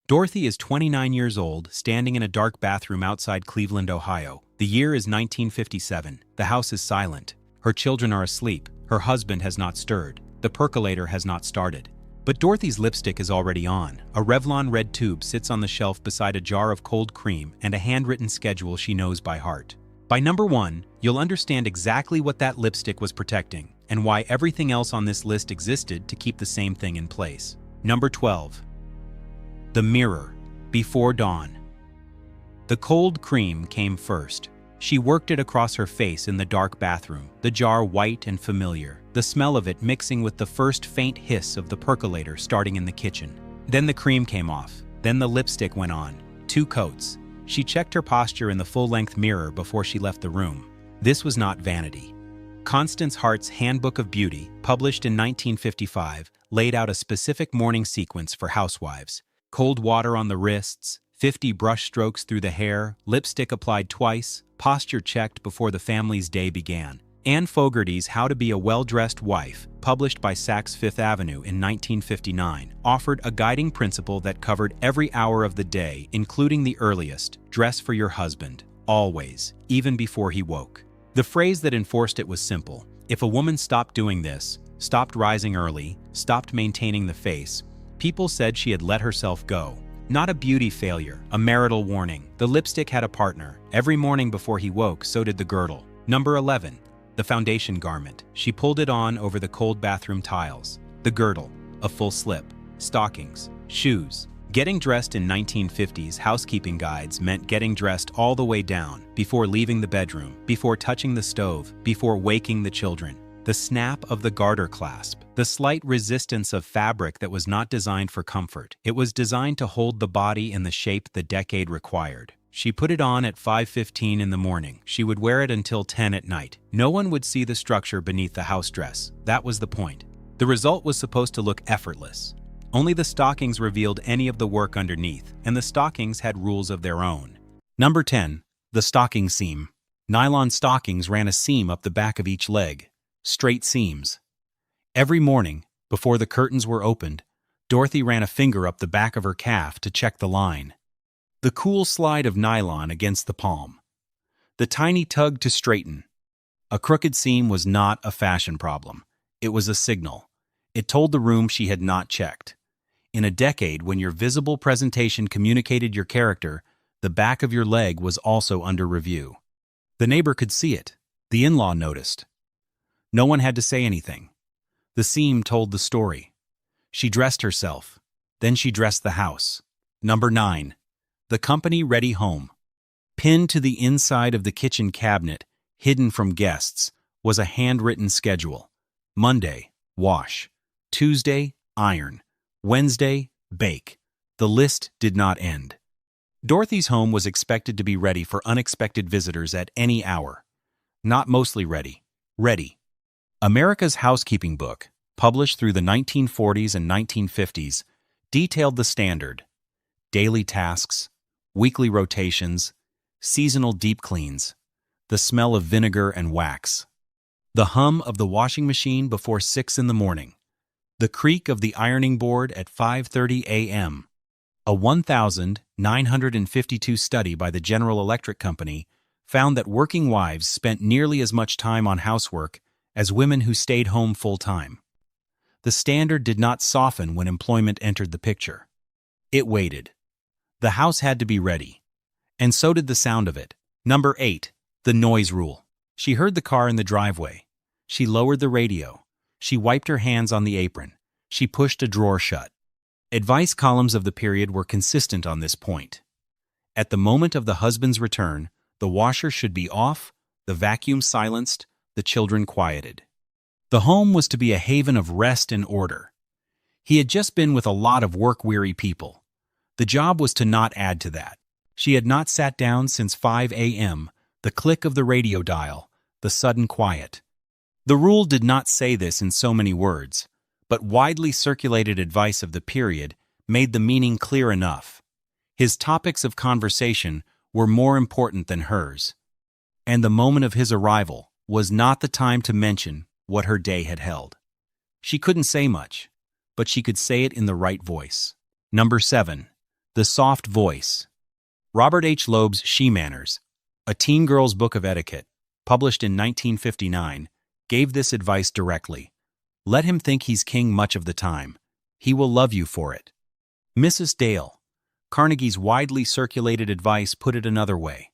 Dorothy is 29 years old, standing in a dark bathroom outside Cleveland, Ohio. The year is 1957. The house is silent. Her children are asleep. Her husband has not stirred. The percolator has not started. But Dorothy's lipstick is already on. A Revlon red tube sits on the shelf beside a jar of cold cream and a handwritten schedule she knows by heart. By number 1, you'll understand exactly what that lipstick was protecting and why everything else on this list existed to keep the same thing in place. Number 12. The mirror. Before dawn. The cold cream came first. She worked it across her face in the dark bathroom, the jar white and familiar, the smell of it mixing with the first faint hiss of the percolator starting in the kitchen. Then the cream came off. Then the lipstick went on. 2 coats. She checked her posture in the full-length mirror before she left the room. This was not vanity. Constance Hart's Handbook of Beauty, published in 1955, laid out a specific morning sequence for housewives. Cold water on the wrists, 50 brush strokes through the hair, lipstick applied twice, posture checked before the family's day began. Anne Fogarty's How to Be a Well-Dressed Wife, published by Saks Fifth Avenue in 1959, offered a guiding principle that covered every hour of the day, including the earliest: dress for your husband, always, even before he woke. The phrase that enforced it was simple: if a woman stopped doing this, stopped rising early, stopped maintaining the face, people said she had let herself go. Not a beauty failure, a marital warning. The lipstick had a partner. Every morning before he woke, so did the girdle. Number 11. The foundation garment. She pulled it on over the cold bathroom tiles. The girdle, a full slip, stockings, shoes. Getting dressed in 1950s housekeeping guides meant getting dressed all the way down, before leaving the bedroom, before touching the stove, before waking the children. The snap of the garter clasp, the slight resistance of fabric that was not designed for comfort. It was designed to hold the body in the shape the decade required. She put it on at 5:15 in the morning. She would wear it until 10 at night. No one would see the structure beneath the house dress. That was the point. The result was supposed to look effortless. Only the stockings revealed any of the work underneath, and the stockings had rules of their own. Number 10. The stocking seam. Nylon stockings ran a seam up the back of each leg. Straight seams. Every morning, before the curtains were opened, Dorothy ran a finger up the back of her calf to check the line. The cool slide of nylon against the palm. The tiny tug to straighten. A crooked seam was not a fashion problem. It was a signal. It told the room she had not checked. In a decade when your visible presentation communicated your character, the back of your leg was also under review. The neighbor could see it. The in-law noticed. No one had to say anything. The seam told the story. She dressed herself. Then she dressed the house. Number 9. The company-ready home. Pinned to the inside of the kitchen cabinet, hidden from guests, was a handwritten schedule. Monday, wash. Tuesday, iron. Wednesday, bake. The list did not end. Dorothy's home was expected to be ready for unexpected visitors at any hour. Not mostly ready. Ready. America's Housekeeping Book, published through the 1940s and 1950s, detailed the standard: daily tasks, weekly rotations, seasonal deep cleans, the smell of vinegar and wax, the hum of the washing machine before 6 in the morning, the creak of the ironing board at 5:30 a.m. A 1,952 study by the General Electric Company found that working wives spent nearly as much time on housework as women who stayed home full-time. The standard did not soften when employment entered the picture. It waited. The house had to be ready. And so did the sound of it. Number 8. The noise rule. She heard the car in the driveway. She lowered the radio. She wiped her hands on the apron. She pushed a drawer shut. Advice columns of the period were consistent on this point. At the moment of the husband's return, the washer should be off, the vacuum silenced, the children quieted. The home was to be a haven of rest and order. He had just been with a lot of work-weary people. The job was to not add to that. She had not sat down since 5 a.m., the click of the radio dial, the sudden quiet. The rule did not say this in so many words, but widely circulated advice of the period made the meaning clear enough. His topics of conversation were more important than hers, and the moment of his arrival was not the time to mention what her day had held. She couldn't say much, but she could say it in the right voice. Number 7. The soft voice. Robert H. Loeb's She Manners, a teen girl's book of etiquette, published in 1959, gave this advice directly. Let him think he's king much of the time. He will love you for it. Mrs. Dale. Carnegie's widely circulated advice put it another way.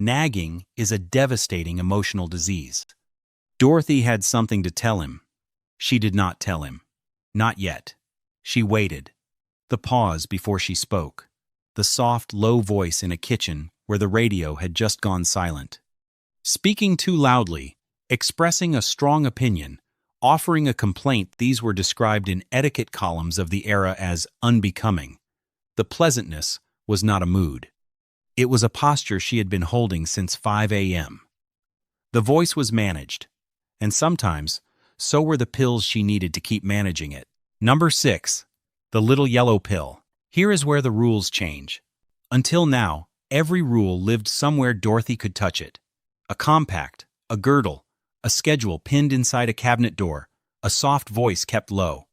Nagging is a devastating emotional disease. Dorothy had something to tell him. She did not tell him. Not yet. She waited. The pause before she spoke. The soft, low voice in a kitchen where the radio had just gone silent. Speaking too loudly, expressing a strong opinion, offering a complaint, these were described in etiquette columns of the era as unbecoming. The pleasantness was not a mood. It was a posture she had been holding since 5 a.m. The voice was managed, and sometimes so were the pills she needed to keep managing it. Number 6. The little yellow pill. Here is where the rules change. Until now, every rule lived somewhere Dorothy could touch it. A compact, a girdle, a schedule pinned inside a cabinet door, a soft voice kept low.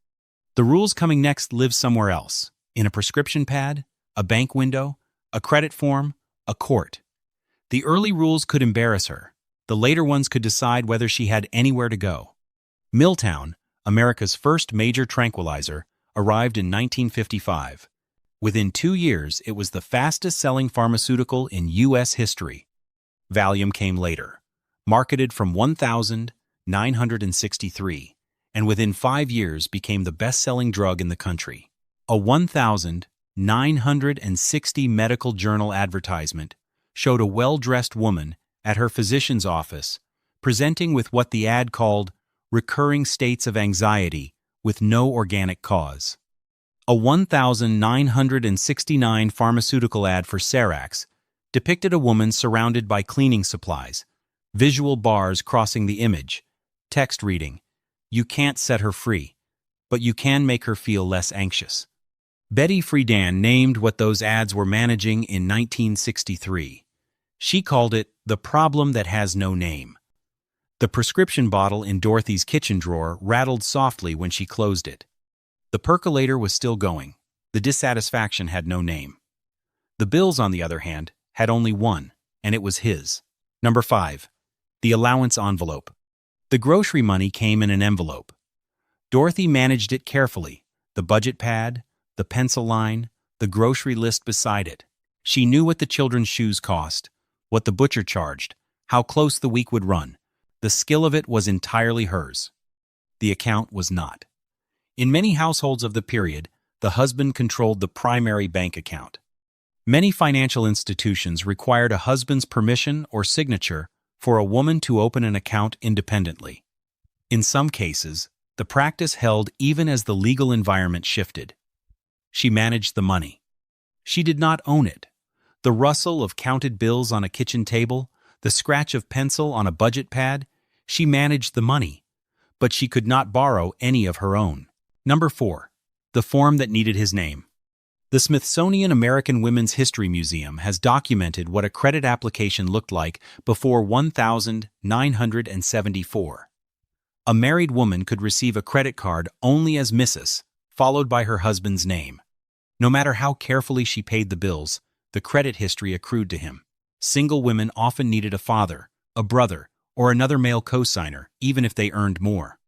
The rules coming next live somewhere else, in a prescription pad, a bank window, a credit form, a court. The early rules could embarrass her. The later ones could decide whether she had anywhere to go. Milltown, America's first major tranquilizer, arrived in 1955. Within 2 years, it was the fastest-selling pharmaceutical in U.S. history. Valium came later, marketed from 1963, and within 5 years became the best-selling drug in the country. A 1960 medical journal advertisement showed a well-dressed woman at her physician's office, presenting with what the ad called recurring states of anxiety with no organic cause. A 1969 pharmaceutical ad for Serax depicted a woman surrounded by cleaning supplies, visual bars crossing the image, text reading, "You can't set her free, but you can make her feel less anxious." Betty Friedan named what those ads were managing in 1963. She called it the problem that has no name. The prescription bottle in Dorothy's kitchen drawer rattled softly when she closed it. The percolator was still going. The dissatisfaction had no name. The bills, on the other hand, had only one, and it was his. Number 5. The allowance envelope. The grocery money came in an envelope. Dorothy managed it carefully, the budget pad, the pencil line, the grocery list beside it. She knew what the children's shoes cost, what the butcher charged, how close the week would run. The skill of it was entirely hers. The account was not. In many households of the period, the husband controlled the primary bank account. Many financial institutions required a husband's permission or signature for a woman to open an account independently. In some cases, the practice held even as the legal environment shifted. She managed the money. She did not own it. The rustle of counted bills on a kitchen table, the scratch of pencil on a budget pad, she managed the money, but she could not borrow any of her own. Number 4. The form that needed his name. The Smithsonian American Women's History Museum has documented what a credit application looked like before 1974. A married woman could receive a credit card only as Mrs., followed by her husband's name. No matter how carefully she paid the bills, the credit history accrued to him. Single women often needed a father, a brother, or another male co-signer, even if they earned more.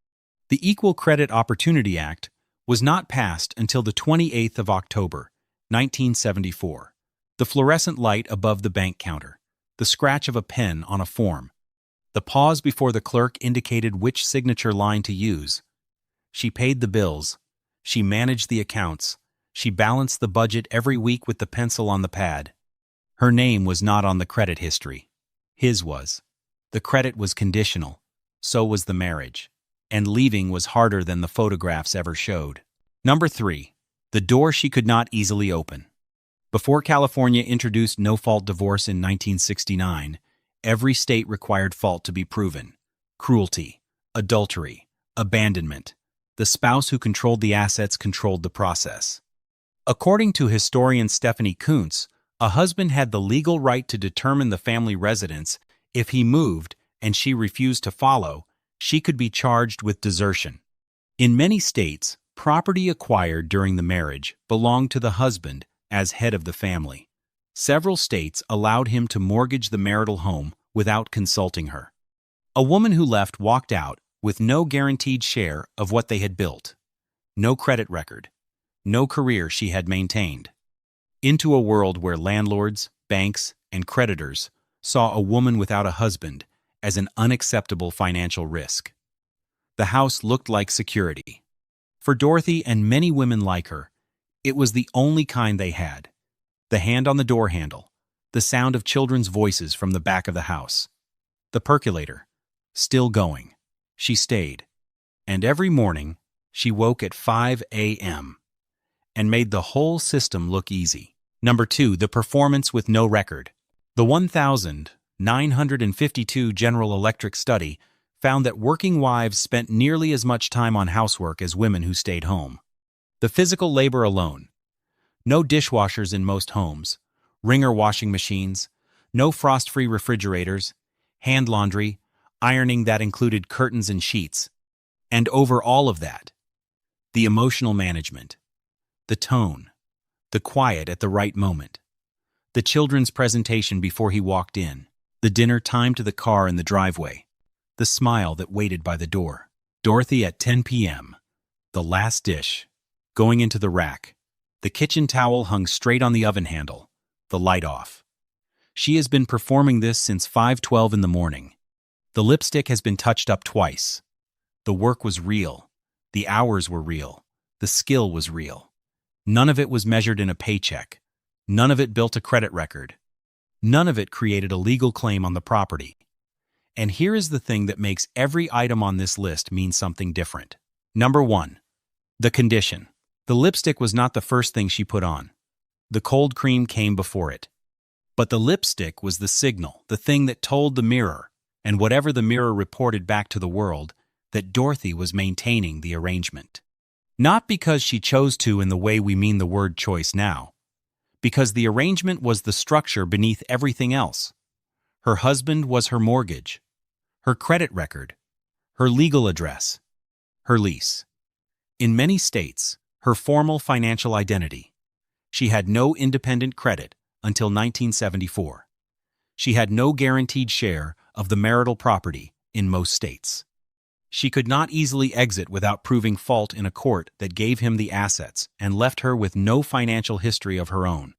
The Equal Credit Opportunity Act was not passed until the 28th of October, 1974. The fluorescent light above the bank counter, the scratch of a pen on a form, the pause before the clerk indicated which signature line to use. She paid the bills. She managed the accounts. She balanced the budget every week with the pencil on the pad. Her name was not on the credit history. His was. The credit was conditional. So was the marriage. And leaving was harder than the photographs ever showed. Number 3. The door she could not easily open. Before California introduced no-fault divorce in 1969, every state required fault to be proven. Cruelty, adultery, abandonment. The spouse who controlled the assets controlled the process. According to historian Stephanie Kuntz, a husband had the legal right to determine the family residence. If he moved and she refused to follow, she could be charged with desertion. In many states, property acquired during the marriage belonged to the husband as head of the family. Several states allowed him to mortgage the marital home without consulting her. A woman who left walked out with no guaranteed share of what they had built, no credit record, no career she had maintained, into a world where landlords, banks, and creditors saw a woman without a husband as an unacceptable financial risk. The house looked like security. For Dorothy and many women like her, it was the only kind they had. The hand on the door handle, the sound of children's voices from the back of the house. The percolator, still going. She stayed. And every morning, she woke at 5 a.m. and made the whole system look easy. Number 2, the performance with no record. The 1,952 General Electric study found that working wives spent nearly as much time on housework as women who stayed home. The physical labor alone. No dishwashers in most homes, wringer washing machines, no frost-free refrigerators, hand laundry, ironing that included curtains and sheets. And over all of that, the emotional management, the tone, the quiet at the right moment, the children's presentation before he walked in, the dinner timed to the car in the driveway, the smile that waited by the door. Dorothy at 10 p.m., the last dish, going into the rack, the kitchen towel hung straight on the oven handle, the light off. She has been performing this since 5:12 in the morning. The lipstick has been touched up twice. The work was real. The hours were real. The skill was real. None of it was measured in a paycheck. None of it built a credit record. None of it created a legal claim on the property. And here is the thing that makes every item on this list mean something different. Number 1. The condition. The lipstick was not the first thing she put on. The cold cream came before it. But the lipstick was the signal, the thing that told the mirror, and whatever the mirror reported back to the world, that Dorothy was maintaining the arrangement. Not because she chose to in the way we mean the word choice now, because the arrangement was the structure beneath everything else. Her husband was her mortgage, her credit record, her legal address, her lease. In many states, her formal financial identity. She had no independent credit until 1974. She had no guaranteed share of the marital property in most states. She could not easily exit without proving fault in a court that gave him the assets and left her with no financial history of her own.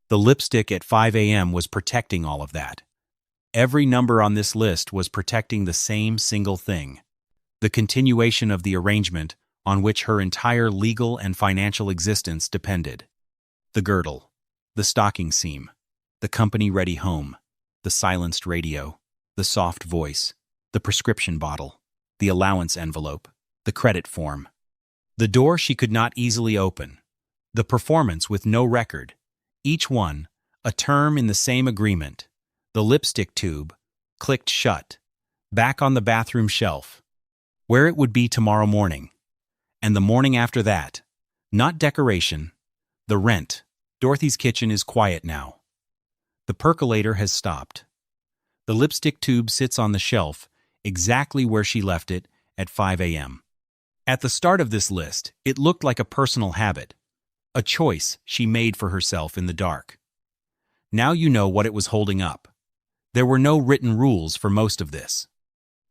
The lipstick at 5 a.m. was protecting all of that. Every number on this list was protecting the same single thing, the continuation of the arrangement on which her entire legal and financial existence depended. The girdle, the stocking seam, the company-ready home, the silenced radio, the soft voice, the prescription bottle, the allowance envelope, the credit form. The door she could not easily open, the performance with no record, each one, a term in the same agreement, the lipstick tube, clicked shut, back on the bathroom shelf, where it would be tomorrow morning. And the morning after that, not decoration, the rent. Dorothy's kitchen is quiet now. The percolator has stopped. The lipstick tube sits on the shelf, exactly where she left it at 5 a.m. At the start of this list, it looked like a personal habit, a choice she made for herself in the dark. Now you know what it was holding up. There were no written rules for most of this.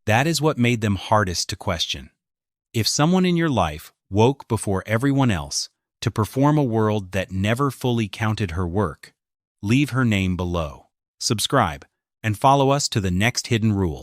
That is what made them hardest to question. If someone in your life woke before everyone else to perform a world that never fully counted her work, leave her name below. Subscribe and follow us to the next hidden rule.